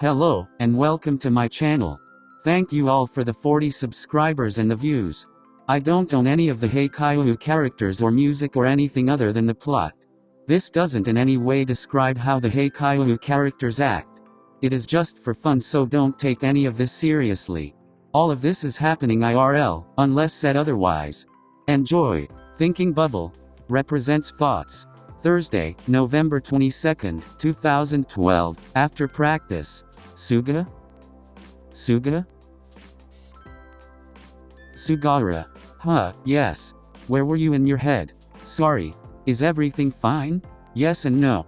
Hello, and welcome to my channel. Thank you all for the 40 subscribers and the views. I don't own any of the Haikyuu characters or music or anything other than the plot. This doesn't in any way describe how the Haikyuu characters act. It is just for fun, so don't take any of this seriously. All of this is happening IRL, unless said otherwise. Enjoy. Thinking Bubble represents thoughts. Thursday, November 22nd, 2012, after practice. Suga? Sugara. Huh, yes. Where were you in your head? Sorry. Is everything fine? Yes and no.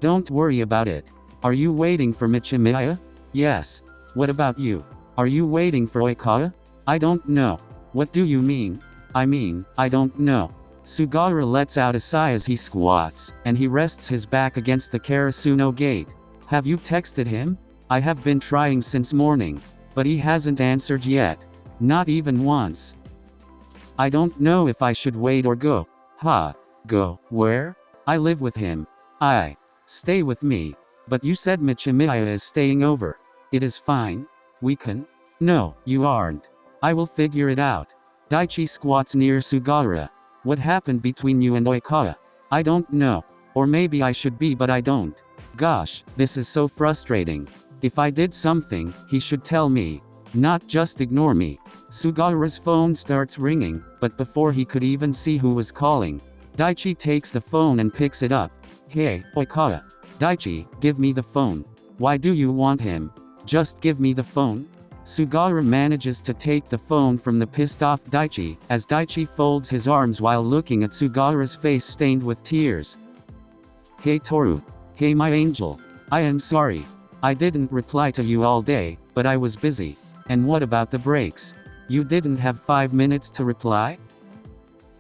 Don't worry about it. Are you waiting for Michimiya? Yes. What about you? Are you waiting for Oikawa? I don't know. What do you mean? I don't know. Sugara lets out a sigh as he squats, and he rests his back against the Karasuno gate. Have you texted him? I have been trying since morning, but he hasn't answered yet. Not even once. I don't know if I should wait or go. Go, where? I live with him. Stay with me. But you said Michimiya is staying over. It is fine. We can. No, you aren't. I will figure it out. Daichi squats near Sugara. What happened between you and Oikawa? I don't know. Or maybe I should be, but I don't. Gosh, this is so frustrating. If I did something, he should tell me. Not just ignore me. Sugara's phone starts ringing, but before he could even see who was calling, Daichi takes the phone and picks it up. Hey, Oikawa. Daichi, give me the phone. Why do you want him? Just give me the phone. Sugara manages to take the phone from the pissed-off Daichi, as Daichi folds his arms while looking at Sugara's face stained with tears. Hey Toru. Hey my angel. I am sorry. I didn't reply to you all day, but I was busy. And what about the breaks? You didn't have 5 minutes to reply?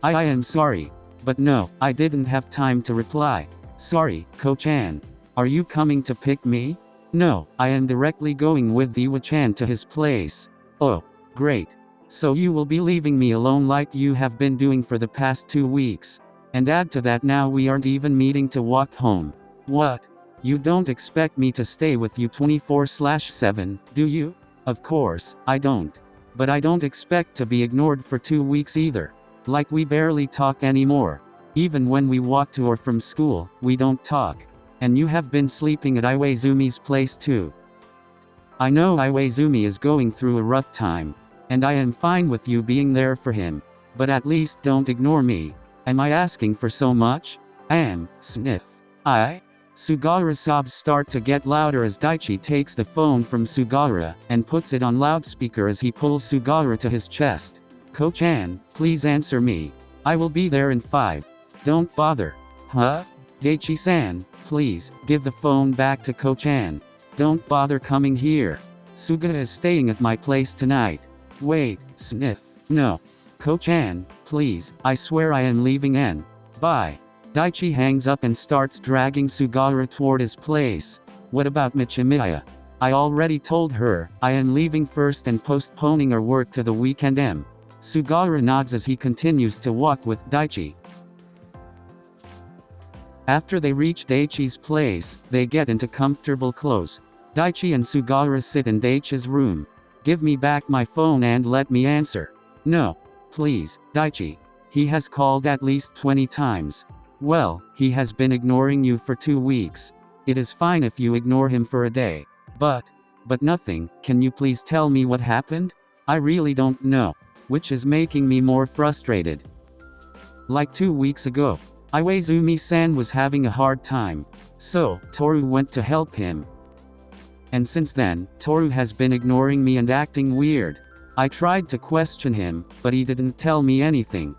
I am sorry. But no, I didn't have time to reply. Sorry, Ko-chan. Are you coming to pick me? No, I am directly going with the Iwa-chan to his place. Oh, great. So you will be leaving me alone like you have been doing for the past 2 weeks. And add to that, now we aren't even meeting to walk home. What? You don't expect me to stay with you 24/7, do you? Of course, I don't. But I don't expect to be ignored for 2 weeks either. Like we barely talk anymore. Even when we walk to or from school, we don't talk. And you have been sleeping at IwaOiSuga's place too. I know IwaOiSuga is going through a rough time. And I am fine with you being there for him. But at least don't ignore me. Am I asking for so much? Sniff. Sugara's sobs start to get louder as Daichi takes the phone from Sugara, and puts it on loudspeaker as he pulls Sugara to his chest. Ko-chan, please answer me. I will be there in 5. Don't bother. Daichi-san, please, give the phone back to Ko-chan. Don't bother coming here. Suga is staying at my place tonight. Wait, sniff. No. Ko-chan, please, I swear I am leaving and bye. Daichi hangs up and starts dragging Sugara toward his place. What about Michimiya? I already told her, I am leaving first and postponing our work to the weekend. Sugara nods as he continues to walk with Daichi. After they reach Daichi's place, they get into comfortable clothes. Daichi and Sugara sit in Daichi's room. Give me back my phone and let me answer. No. Please, Daichi. He has called at least 20 times. Well, he has been ignoring you for 2 weeks. It is fine if you ignore him for a day. But nothing. Can you please tell me what happened? I really don't know. Which is making me more frustrated. Like 2 weeks ago, IwaOiSuga-san was having a hard time. So, Toru went to help him. And since then, Toru has been ignoring me and acting weird. I tried to question him, but he didn't tell me anything.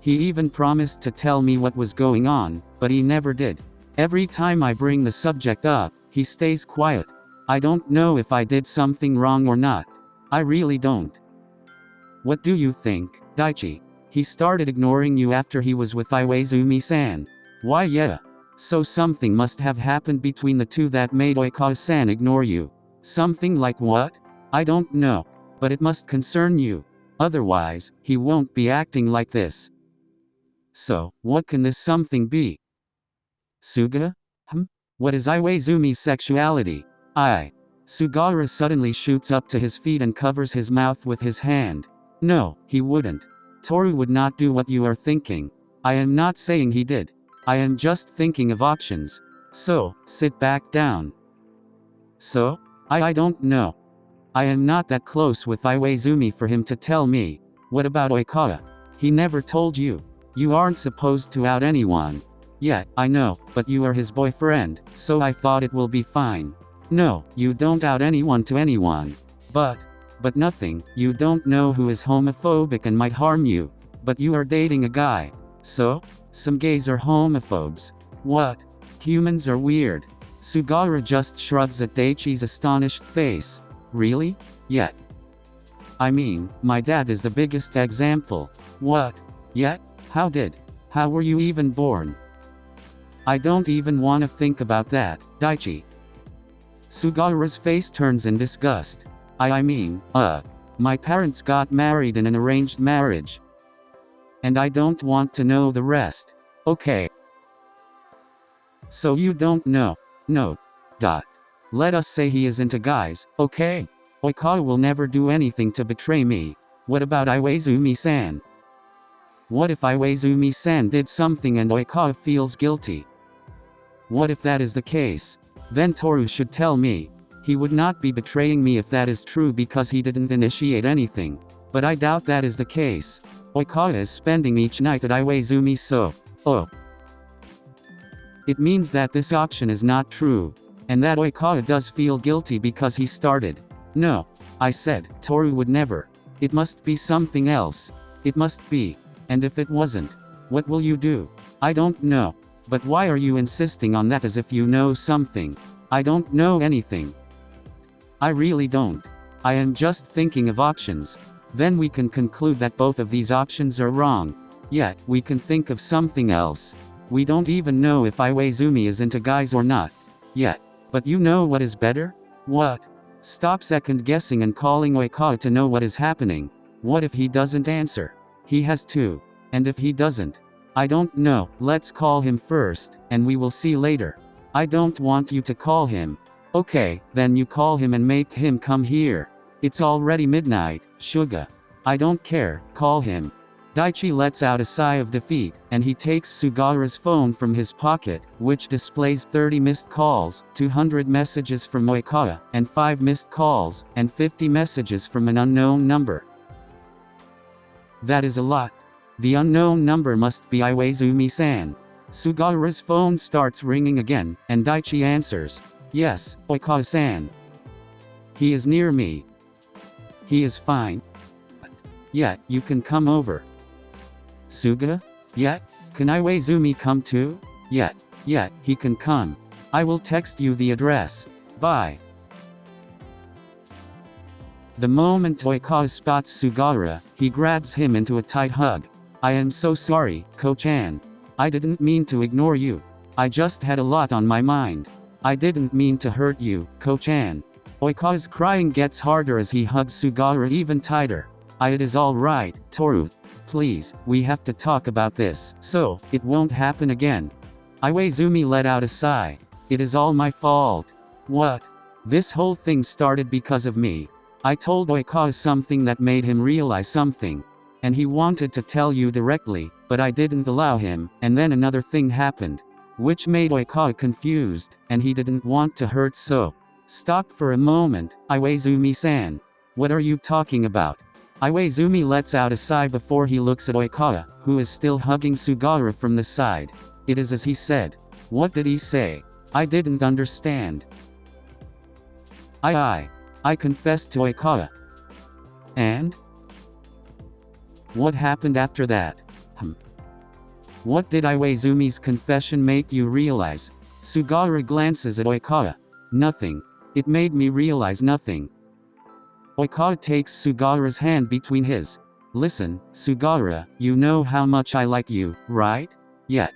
He even promised to tell me what was going on, but he never did. Every time I bring the subject up, he stays quiet. I don't know if I did something wrong or not. I really don't. What do you think, Daichi? He started ignoring you after he was with IwaOiSuga-san. Why yeah. So something must have happened between the two that made Oikawa-san ignore you. Something like what? I don't know. But it must concern you. Otherwise, he won't be acting like this. So, what can this something be? Suga? What is IwaOiSuga's sexuality? Sugawara suddenly shoots up to his feet and covers his mouth with his hand. No, he wouldn't. Toru would not do what you are thinking. I am not saying he did. I am just thinking of options. So, sit back down. So? I don't know. I am not that close with Iwaizumi for him to tell me. What about Oikawa? He never told you. You aren't supposed to out anyone. Yeah, I know, but you are his boyfriend, so I thought it will be fine. No, you don't out anyone to anyone. But nothing, you don't know who is homophobic and might harm you. But you are dating a guy. So? Some gays are homophobes. What? Humans are weird. Sugawara just shrugs at Daichi's astonished face. Really? Yeah. I mean, my dad is the biggest example. What? Yeah? How were you even born? I don't even want to think about that, Daichi. Sugawara's face turns in disgust. I mean, my parents got married in an arranged marriage. And I don't want to know the rest. Okay. So you don't know. No. Let us say he is into guys, okay? Oikawa will never do anything to betray me. What about Iwaizumi-san? What if Iwaizumi-san did something and Oikawa feels guilty? What if that is the case? Then Toru should tell me. He would not be betraying me if that is true because he didn't initiate anything. But I doubt that is the case. Oikawa is spending each night at Iwaizumi, so, it means that this option is not true. And that Oikawa does feel guilty because he started. No. I said, Toru would never. It must be something else. It must be. And if it wasn't, what will you do? I don't know. But why are you insisting on that as if you know something? I don't know anything. I really don't. I am just thinking of options. Then we can conclude that both of these options are wrong. Yet, we can think of something else. We don't even know if Iwaizumi is into guys or not. Yet. But you know what is better? What? Stop second guessing and calling Oikawa to know what is happening. What if he doesn't answer? He has to. And if he doesn't? I don't know, let's call him first, and we will see later. I don't want you to call him. Okay, then you call him and make him come here. It's already midnight, Suga. I don't care, call him. Daichi lets out a sigh of defeat, and he takes Sugawara's phone from his pocket, which displays 30 missed calls, 200 messages from Oikawa, and 5 missed calls, and 50 messages from an unknown number. That is a lot. The unknown number must be Iwaizumi-san. Sugawara's phone starts ringing again, and Daichi answers. Yes, Oikawa-san. He is near me. He is fine. Yeah, you can come over. Suga? Yeah? Can Iwaizumi come too? Yeah, he can come. I will text you the address. Bye. The moment Oikawa spots Sugawara, he grabs him into a tight hug. I am so sorry, Ko-chan. I didn't mean to ignore you. I just had a lot on my mind. I didn't mean to hurt you, Ko-chan. Oikawa's crying gets harder as he hugs Sugawara even tighter. It is all right, Toru. Please, we have to talk about this, so it won't happen again. Iwaizumi let out a sigh. It is all my fault. What? This whole thing started because of me. I told Oikawa something that made him realize something. And he wanted to tell you directly, but I didn't allow him, and then another thing happened. Which made Oikawa confused, and he didn't want to hurt so. Stop for a moment, Iwaizumi-san. What are you talking about? Iwaizumi lets out a sigh before he looks at Oikawa, who is still hugging Sugawara from the side. It is as he said. What did he say? I didn't understand. I confessed to Oikawa. And? What happened after that? What did Iwaizumi's confession make you realize? Sugawara glances at Oikawa. Nothing. It made me realize nothing. Oikawa takes Sugawara's hand between his. Listen, Sugawara, you know how much I like you, right? Yeah.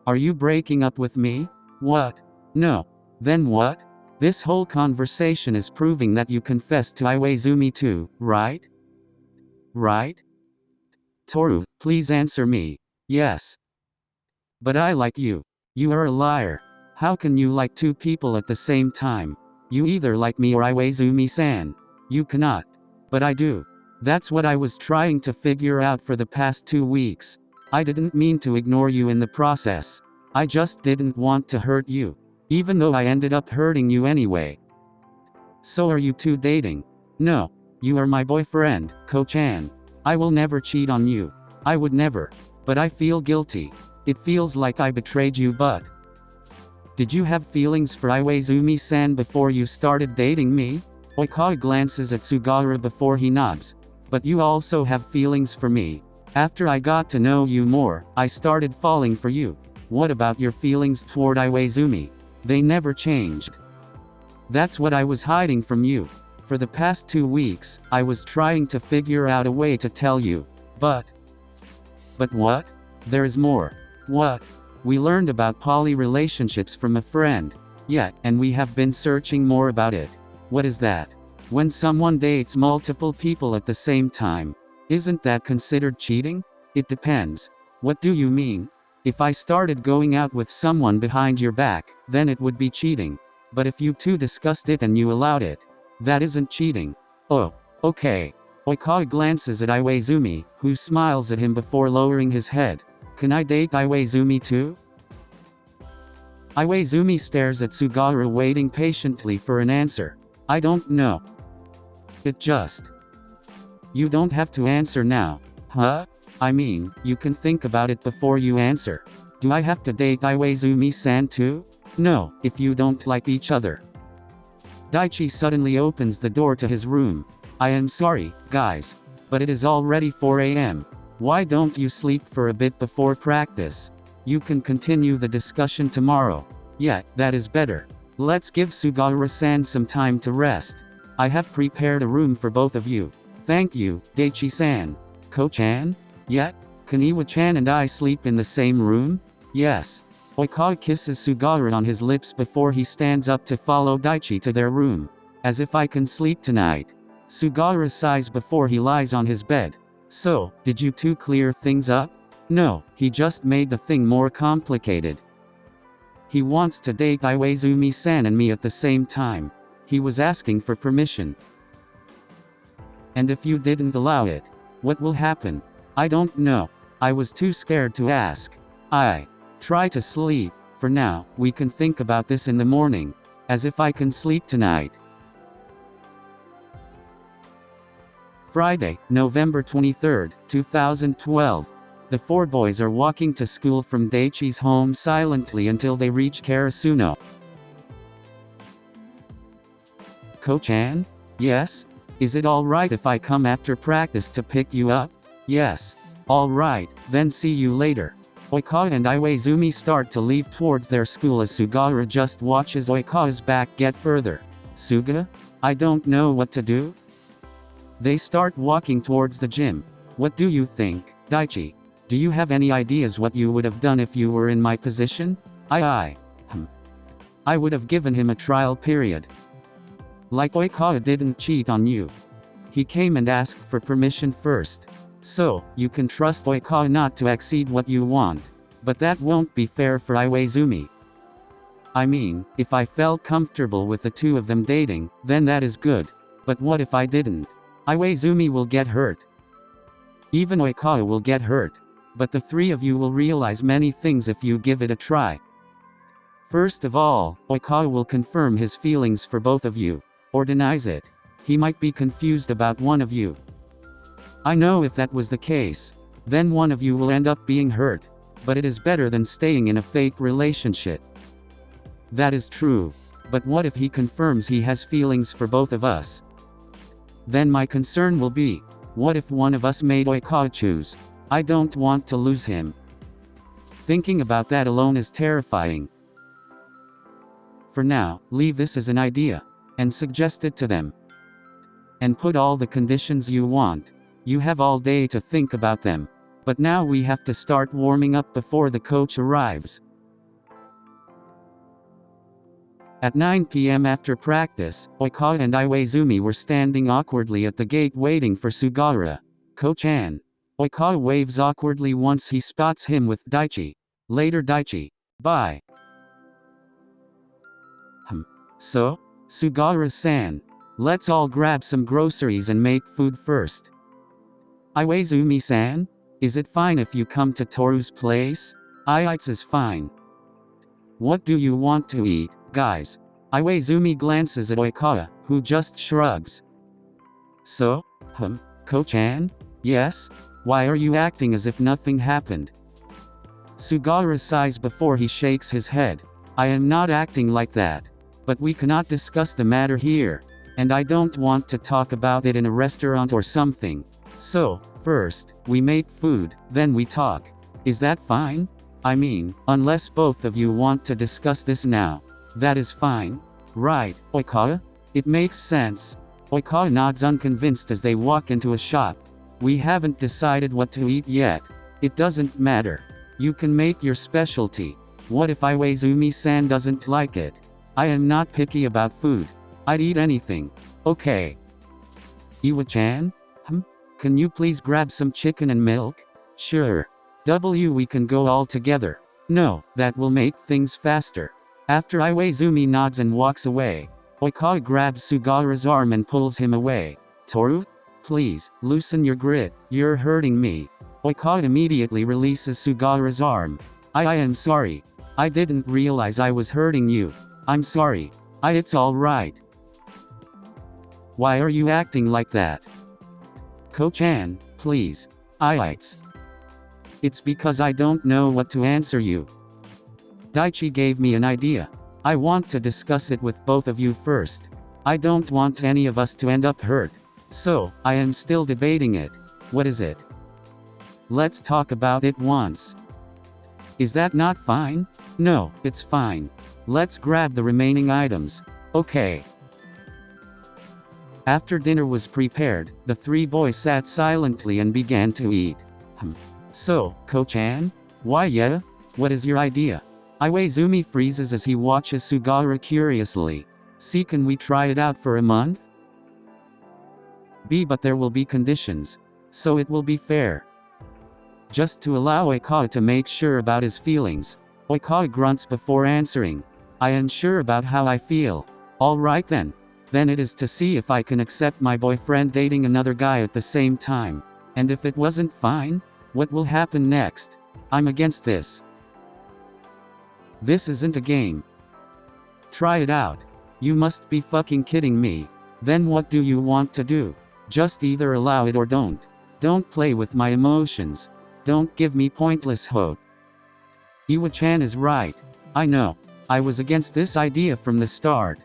Are you breaking up with me? What? No. Then what? This whole conversation is proving that you confessed to Iwaizumi too, right? Right? Toru, please answer me. Yes. But I like you. You are a liar. How can you like two people at the same time? You either like me or Iwaizumi-san. You cannot. But I do. That's what I was trying to figure out for the past 2 weeks. I didn't mean to ignore you in the process. I just didn't want to hurt you. Even though I ended up hurting you anyway. So are you two dating? No. You are my boyfriend, Ko-chan. I will never cheat on you. I would never. But I feel guilty. It feels like I betrayed you, but... Did you have feelings for Iwaizumi-san before you started dating me? Oikawa glances at Sugawara before he nods. But you also have feelings for me. After I got to know you more, I started falling for you. What about your feelings toward Iwaizumi? They never changed. That's what I was hiding from you. For the past 2 weeks, I was trying to figure out a way to tell you. But what? There's more. What? We learned about poly relationships from a friend. Yeah, and we have been searching more about it. What is that? When someone dates multiple people at the same time. Isn't that considered cheating? It depends. What do you mean? If I started going out with someone behind your back, then it would be cheating. But if you two discussed it and you allowed it, that isn't cheating. Oh, okay. Oikawa glances at Iwaizumi, who smiles at him before lowering his head. Can I date Iwaizumi too? Iwaizumi stares at Sugawara, waiting patiently for an answer. I don't know. It just... You don't have to answer now. Huh? I mean, you can think about it before you answer. Do I have to date Iwaizumi-san too? No, if you don't like each other. Daichi suddenly opens the door to his room. I am sorry, guys. But it is already 4 a.m. Why don't you sleep for a bit before practice? You can continue the discussion tomorrow. Yeah, that is better. Let's give Sugawara-san some time to rest. I have prepared a room for both of you. Thank you, Daichi-san. Ko-chan? Yeah? Can Iwa-chan and I sleep in the same room? Yes. Oikawa kisses Sugawara on his lips before he stands up to follow Daichi to their room. As if I can sleep tonight. Sugawara sighs before he lies on his bed. So, did you two clear things up? No, he just made the thing more complicated. He wants to date Iwaizumi-san and me at the same time. He was asking for permission. And if you didn't allow it, what will happen? I don't know. I was too scared to ask. Try to sleep. For now, we can think about this in the morning. As if I can sleep tonight. Friday, November 23, 2012. The four boys are walking to school from Daichi's home silently until they reach Karasuno. Ko-chan? Yes? Is it alright if I come after practice to pick you up? Yes. Alright, then see you later. Oikawa and Iwaizumi start to leave towards their school as Sugawara just watches Oikawa's back get further. Suga? I don't know what to do. They start walking towards the gym. What do you think, Daichi? Do you have any ideas what you would have done if you were in my position? I would have given him a trial period. Like Oikawa didn't cheat on you. He came and asked for permission first. So, you can trust Oikawa not to exceed what you want. But that won't be fair for Iwaizumi. I mean, if I felt comfortable with the two of them dating, then that is good. But what if I didn't? Iwaizumi will get hurt. Even Oikawa will get hurt. But the three of you will realize many things if you give it a try. First of all, Oikawa will confirm his feelings for both of you. Or denies it. He might be confused about one of you. I know if that was the case, then one of you will end up being hurt. But it is better than staying in a fake relationship. That is true. But what if he confirms he has feelings for both of us? Then my concern will be, what if one of us made Oikawa choose? I don't want to lose him. Thinking about that alone is terrifying. For now, leave this as an idea. And suggest it to them. And put all the conditions you want. You have all day to think about them. But now we have to start warming up before the coach arrives. At 9 p.m. after practice, Oikawa and Iwaizumi were standing awkwardly at the gate waiting for Sugawara. Ko-chan. Oikawa waves awkwardly once he spots him with Daichi. Later Daichi. Bye. So? Sugara-san. Let's all grab some groceries and make food first. IwaOiSuga-san? Is it fine if you come to Toru's place? It's fine. What do you want to eat, guys? IwaOiSuga glances at Oikawa, who just shrugs. So? Ko-chan? Yes? Why are you acting as if nothing happened? Sugara sighs before he shakes his head. I am not acting like that. But we cannot discuss the matter here. And I don't want to talk about it in a restaurant or something. So, first, we make food, then we talk. Is that fine? I mean, unless both of you want to discuss this now. That is fine. Right, Oikawa? It makes sense. Oikawa nods unconvinced as they walk into a shop. We haven't decided what to eat yet. It doesn't matter. You can make your specialty. What if IwaOiSuga-san doesn't like it? I am not picky about food. I'd eat anything. Okay. Iwa-chan? Can you please grab some chicken and milk? Sure. We can go all together. No, that will make things faster. After IwaOiSuga nods and walks away, Oikawa grabs Sugara's arm and pulls him away. Toru? Please, loosen your grip, you're hurting me. Oikawa immediately releases Sugara's arm. I am sorry. I didn't realize I was hurting you. I'm sorry. It's alright. Why are you acting like that? Ko-chan, please. It's because I don't know what to answer you. Daichi gave me an idea. I want to discuss it with both of you first. I don't want any of us to end up hurt. So, I am still debating it. What is it? Let's talk about it once. Is that not fine? No, it's fine. Let's grab the remaining items. Okay. After dinner was prepared, the three boys sat silently and began to eat. So, Ko-chan? Why yeah? What is your idea? IwaOiSuga freezes as he watches Sugara curiously. C. Can we try it out for a month? B. But there will be conditions. So it will be fair. Just to allow Oikawa to make sure about his feelings. Oikawa grunts before answering. I am sure about how I feel. Alright then. Then it is to see if I can accept my boyfriend dating another guy at the same time. And if it wasn't fine, what will happen next? I'm against this. This isn't a game. Try it out. You must be fucking kidding me. Then what do you want to do? Just either allow it or don't. Don't play with my emotions. Don't give me pointless hope. Iwa-chan is right. I know. I was against this idea from the start.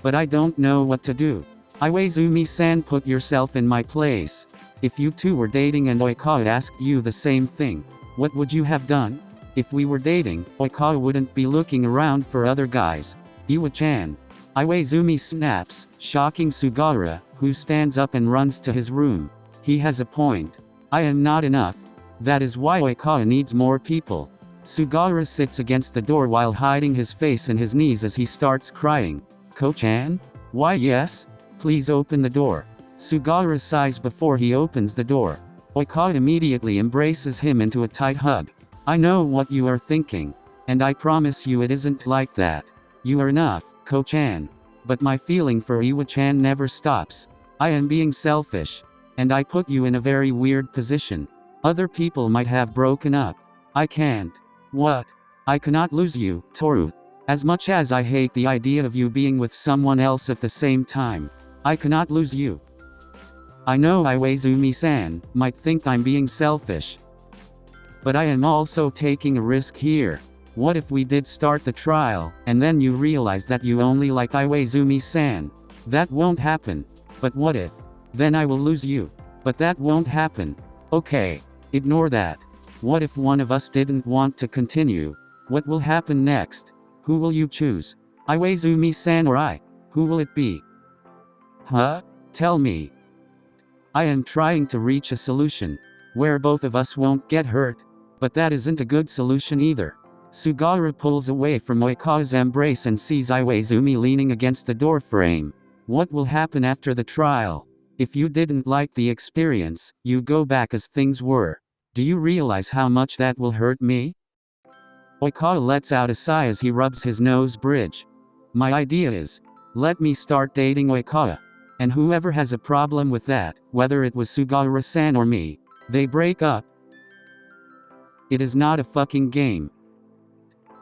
But I don't know what to do. IwaOiSuga-san, put yourself in my place. If you two were dating and Oikawa asked you the same thing, what would you have done? If we were dating, Oikawa wouldn't be looking around for other guys. Iwa-chan. IwaOiSuga snaps, shocking Sugara, who stands up and runs to his room. He has a point. I am not enough. That is why Oikawa needs more people. Sugara sits against the door while hiding his face in his knees as he starts crying. Ko-chan? Why yes? Please open the door. Sugara sighs before he opens the door. Oikawa immediately embraces him into a tight hug. I know what you are thinking. And I promise you it isn't like that. You are enough, Ko-chan. But my feeling for Iwa-chan never stops. I am being selfish. And I put you in a very weird position. Other people might have broken up. I can't. What? I cannot lose you, Toru. As much as I hate the idea of you being with someone else at the same time, I cannot lose you. I know IwaOiSuga-san might think I'm being selfish. But I am also taking a risk here. What if we did start the trial, and then you realize that you only like IwaOiSuga-san? That won't happen. But what if? Then I will lose you. But that won't happen. Okay. Ignore that. What if one of us didn't want to continue? What will happen next? Who will you choose? IwaOiSuga-san or I? Who will it be? Huh? Tell me. I am trying to reach a solution where both of us won't get hurt. But that isn't a good solution either. Sugara pulls away from Oikawa's embrace and sees IwaOiSuga leaning against the door frame. What will happen after the trial? If you didn't like the experience, you go back as things were. Do you realize how much that will hurt me? Oikawa lets out a sigh as he rubs his nose bridge. My idea is, let me start dating Oikawa. And whoever has a problem with that, whether it was Sugawara-san or me, they break up. It is not a fucking game.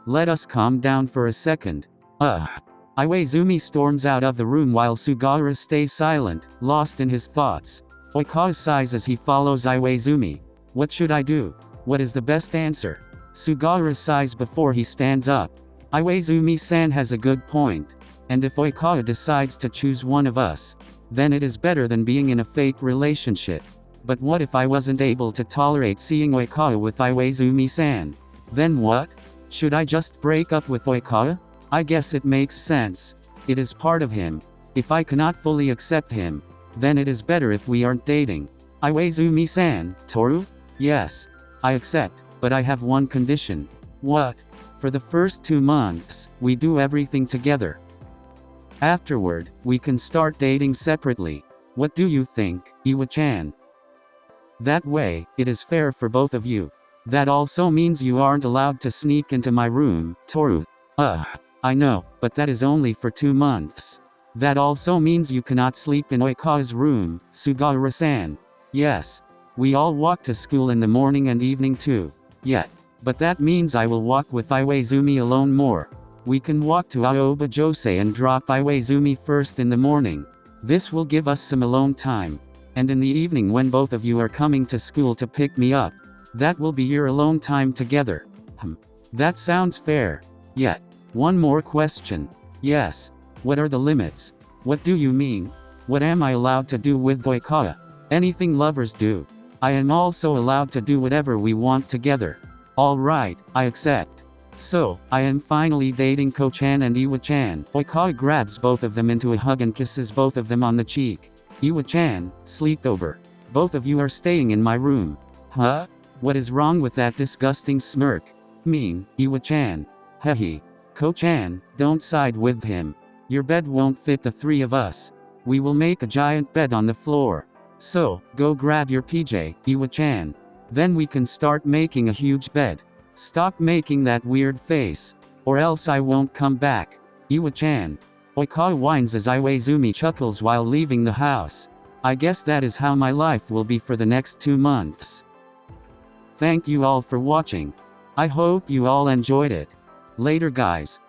Let us calm down for a second. Iwaizumi storms out of the room while Sugawara stays silent, lost in his thoughts. Oikawa sighs as he follows Iwaizumi. What should I do? What is the best answer? Sugawara sighs before he stands up. Iwaizumi-san has a good point. And if Oikawa decides to choose one of us, then it is better than being in a fake relationship. But what if I wasn't able to tolerate seeing Oikawa with Iwaizumi-san? Then what? Should I just break up with Oikawa? I guess it makes sense. It is part of him. If I cannot fully accept him, then it is better if we aren't dating. Iwaizumi-san, Toru? Yes. I accept, but I have one condition. What? For the first 2 months, we do everything together. Afterward, we can start dating separately. What do you think, Iwa-chan? That way, it is fair for both of you. That also means you aren't allowed to sneak into my room, Toru. I know, but that is only for 2 months. That also means you cannot sleep in Oikawa's room, Sugawara-san. Yes. We all walk to school in the morning and evening too. Yeah. But that means I will walk with Iwaizumi alone more. We can walk to Aoba Josei and drop Iwaizumi first in the morning. This will give us some alone time. And in the evening when both of you are coming to school to pick me up, that will be your alone time together. That sounds fair. Yeah. One more question. Yes. What are the limits? What do you mean? What am I allowed to do with Oikawa? Anything lovers do. I am also allowed to do whatever we want together. Alright, I accept. So, I am finally dating Ko-chan and Iwa-chan. Oikawa grabs both of them into a hug and kisses both of them on the cheek. Iwa-chan, sleepover. Both of you are staying in my room. Huh? What is wrong with that disgusting smirk? Mean, Iwa-chan. Hehe. Ko-chan, don't side with him. Your bed won't fit the 3 of us. We will make a giant bed on the floor. So, go grab your PJ, Iwa-chan. Then we can start making a huge bed. Stop making that weird face. Or else I won't come back. Iwa-chan. Oikawa whines as Iwaizumi chuckles while leaving the house. I guess that is how my life will be for the next 2 months. Thank you all for watching. I hope you all enjoyed it. Later guys.